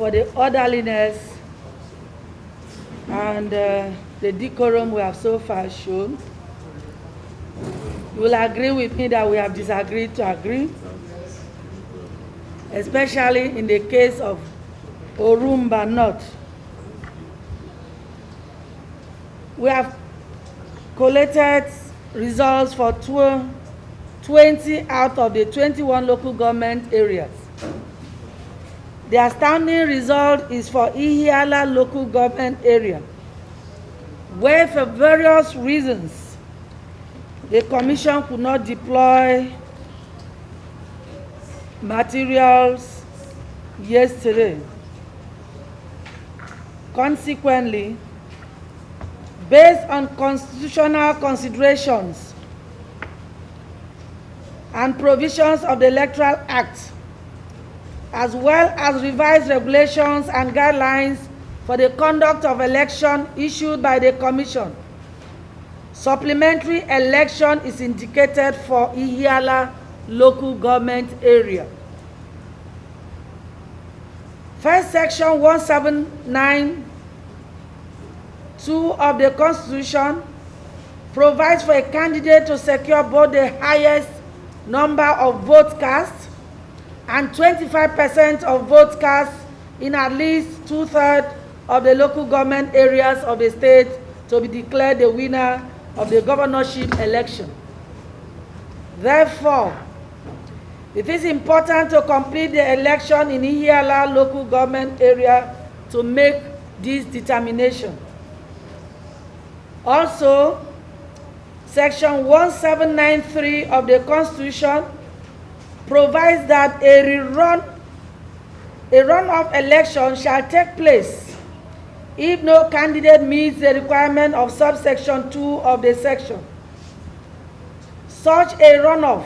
for the orderliness and the decorum we have so far shown. You will agree with me that we have disagreed to agree, especially in the case of Orumba North. We have collated results for 20 out of the 21 local government areas. The astounding result is for Ihiala Local Government Area, where for various reasons the Commission could not deploy materials yesterday. Consequently, based on constitutional considerations and provisions of the Electoral Act, as well as revised regulations and guidelines for the conduct of election issued by the Commission, supplementary election is indicated for Ihiala Local Government Area. First Section 179(2) of the Constitution provides for a candidate to secure both the highest number of votes cast and 25% of votes cast in at least 2/3 of the local government areas of the state to be declared the winner of the governorship election. Therefore, it is important to complete the election in Ihiala Local Government Area to make this determination. Also, Section 1793 of the Constitution provides that a runoff election shall take place if no candidate meets the requirement of subsection 2 of the section. Such a runoff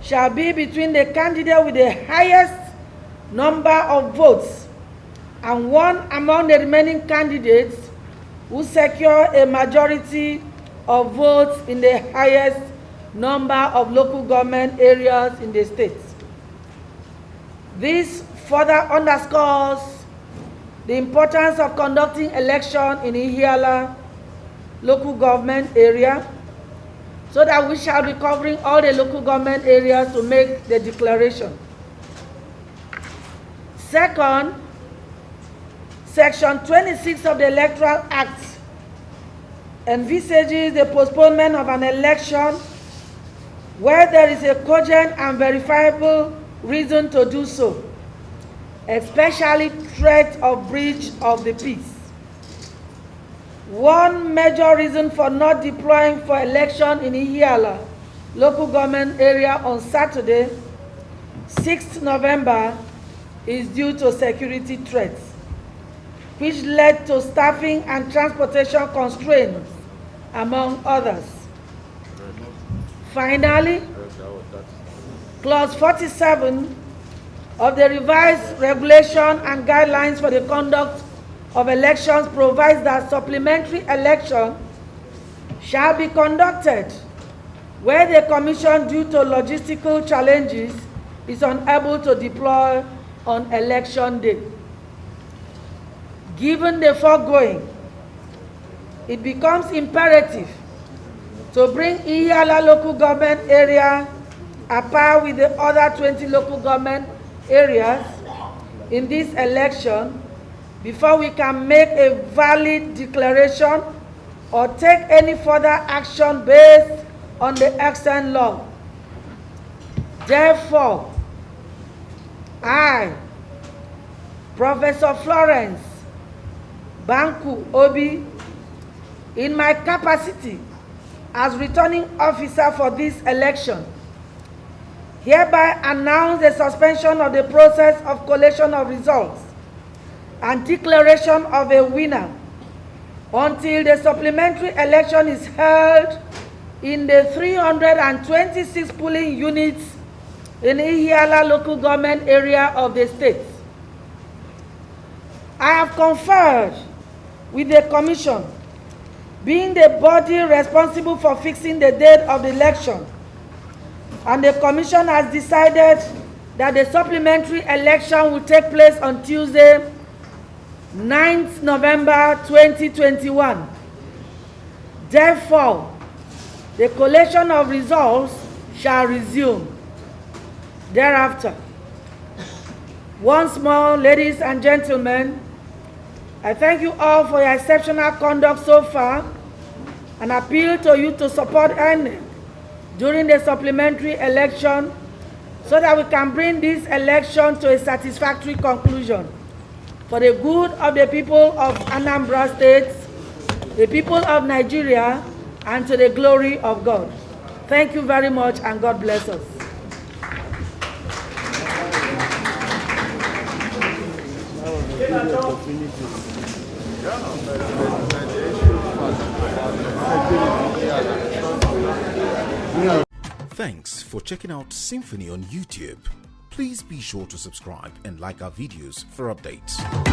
shall be between the candidate with the highest number of votes and one among the remaining candidates who secure a majority of votes in the highest number of local government areas in the state. This further underscores the importance of conducting election in Ihiala Local Government Area, so that we shall be covering all the local government areas to make the declaration. Second, Section 26 of the Electoral Act envisages the postponement of an election where there is a cogent and verifiable reason to do so, especially threat of breach of the peace. One major reason for not deploying for election in Ihiala Local Government Area on Saturday, 6th November, is due to security threats, which led to staffing and transportation constraints, among others. Finally, Clause 47 of the revised regulation and guidelines for the conduct of elections provides that supplementary election shall be conducted where the Commission, due to logistical challenges, is unable to deploy on election day. Given the foregoing, it becomes imperative to bring Ihiala Local Government Area at par with the other 20 local government areas in this election before we can make a valid declaration or take any further action based on the extant law. Therefore, I, Professor Florence Banku Obi, in my capacity as returning officer for this election, hereby announce the suspension of the process of collation of results and declaration of a winner until the supplementary election is held in the 326 polling units in Ihiala Local Government Area of the state. I have conferred with the Commission, being the body responsible for fixing the date of the election, and the Commission has decided that the supplementary election will take place on Tuesday, 9th November 2021. Therefore, the collation of results shall resume thereafter. Once more, ladies and gentlemen, I thank you all for your exceptional conduct so far and appeal to you to support INEC during the supplementary election so that we can bring this election to a satisfactory conclusion for the good of the people of Anambra State, the people of Nigeria, and to the glory of God. Thank you very much, and God bless us. Thanks for checking out SYMFONI on YouTube. Please be sure to subscribe and like our videos for updates.